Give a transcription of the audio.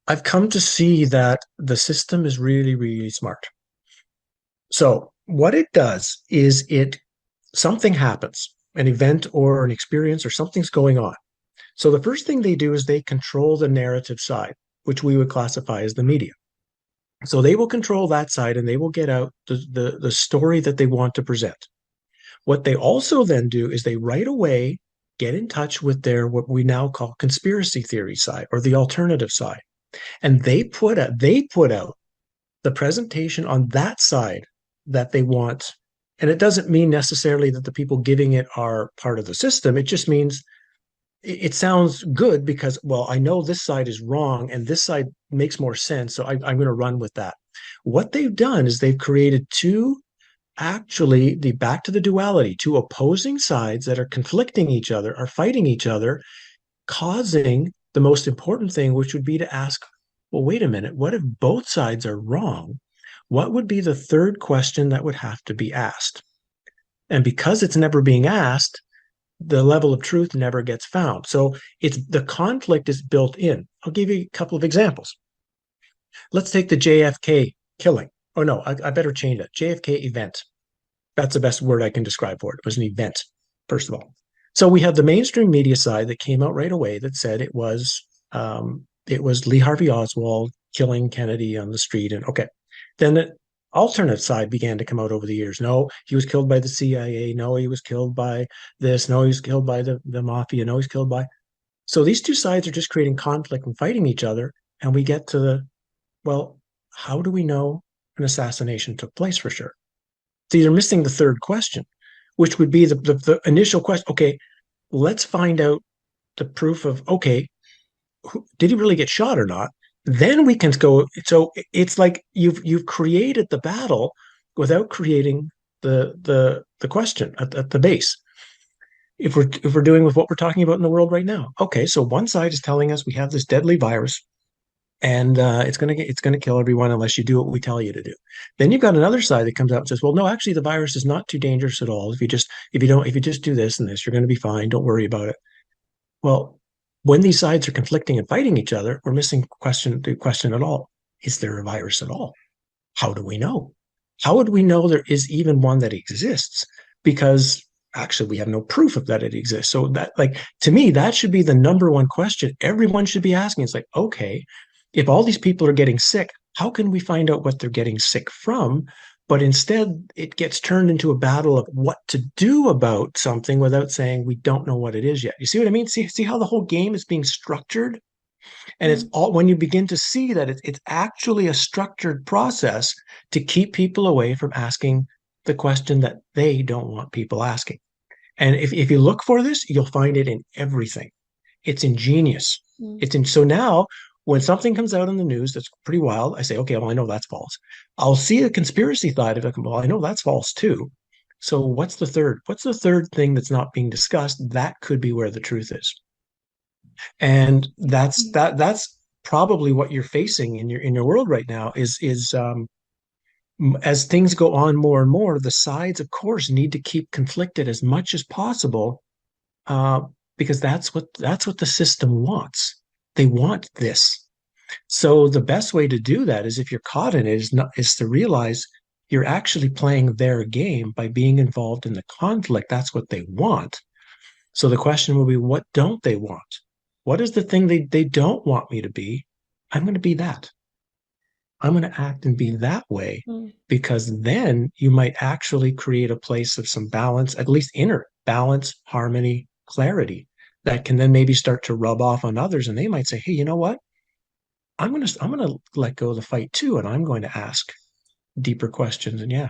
I've come to see that the system is really, really smart. So what it does is something happens, an event or an experience or something's going on. So the first thing they do is they control the narrative side, which we would classify as the media. So they will control that side and they will get out the story that they want to present. What they also then do is they right away get in touch with their what we now call conspiracy theory side or the alternative side. And they put out the presentation on that side that they want. And it doesn't mean necessarily that the people giving it are part of the system. It just means it sounds good because, well, I know this side is wrong and this side makes more sense. So I'm going to run with that. What they've done is they've created two, actually, the back to the duality, two opposing sides that are conflicting each other, are fighting each other, causing the most important thing, which would be to ask, well, wait a minute, what if both sides are wrong? What would be the third question that would have to be asked? And because it's never being asked, the level of truth never gets found. So it's the conflict is built in. I'll give you a couple of examples. Let's take the JFK killing. Oh no, I better change that. JFK event. That's the best word I can describe for it. It was an event, first of all. So we have the mainstream media side that came out right away that said it was Lee Harvey Oswald killing Kennedy on the street. And okay, then the alternate side began to come out over the years. No, he was killed by the CIA. No, he was killed by this. No, he was killed by the mafia. No, he's killed by. So these two sides are just creating conflict and fighting each other. And we get to well, how do we know an assassination took place for sure? So you're missing the third question, which would be the initial question. Okay, let's find out the proof of, okay, did he really get shot or not? Then we can go. So it's like you've created the battle without creating the question at the base. If we're doing with what we're talking about in the world right now, okay, so one side is telling us we have this deadly virus and it's gonna kill everyone unless you do what we tell you to do. Then you've got another side that comes out and says, well, no, actually, the virus is not too dangerous at all. If you just do this and this, you're going to be fine. Don't worry about it. Well, when these sides are conflicting and fighting each other, we're missing the question at all. Is there a virus at all? How do we know? How would we know there is even one that exists? Because actually we have no proof of that it exists. So that, like, to me, that should be the number one question everyone should be asking. It's like, okay, if all these people are getting sick, how can we find out what they're getting sick from? But instead, it gets turned into a battle of what to do about something without saying we don't know what it is yet. You see what I mean? See how the whole game is being structured? And it's Mm. all when you begin to see that it's actually a structured process to keep people away from asking the question that they don't want people asking. And if you look for this, you'll find it in everything. It's ingenious. Mm. So now when something comes out in the news that's pretty wild, I say, okay, well, I know that's false. I'll see a conspiracy side of it. Well, I know that's false too. So what's the third? What's the third thing that's not being discussed? That could be where the truth is. And Mm. that's probably what you're facing in your world right now is as things go on more and more, the sides, of course, need to keep conflicted as much as possible, uh, because that's what the system wants. They want this. So the best way to do that is if you're caught in it is to realize you're actually playing their game by being involved in the conflict. That's what they want. So the question will be, what don't they want? What is the thing they don't want me to be? I'm going to be that. I'm going to act and be that way Mm. because then you might actually create a place of some balance, at least inner balance, harmony, clarity that can then maybe start to rub off on others. And they might say, hey, you know what? I'm going to let go of the fight too. And I'm going to ask deeper questions. And yeah,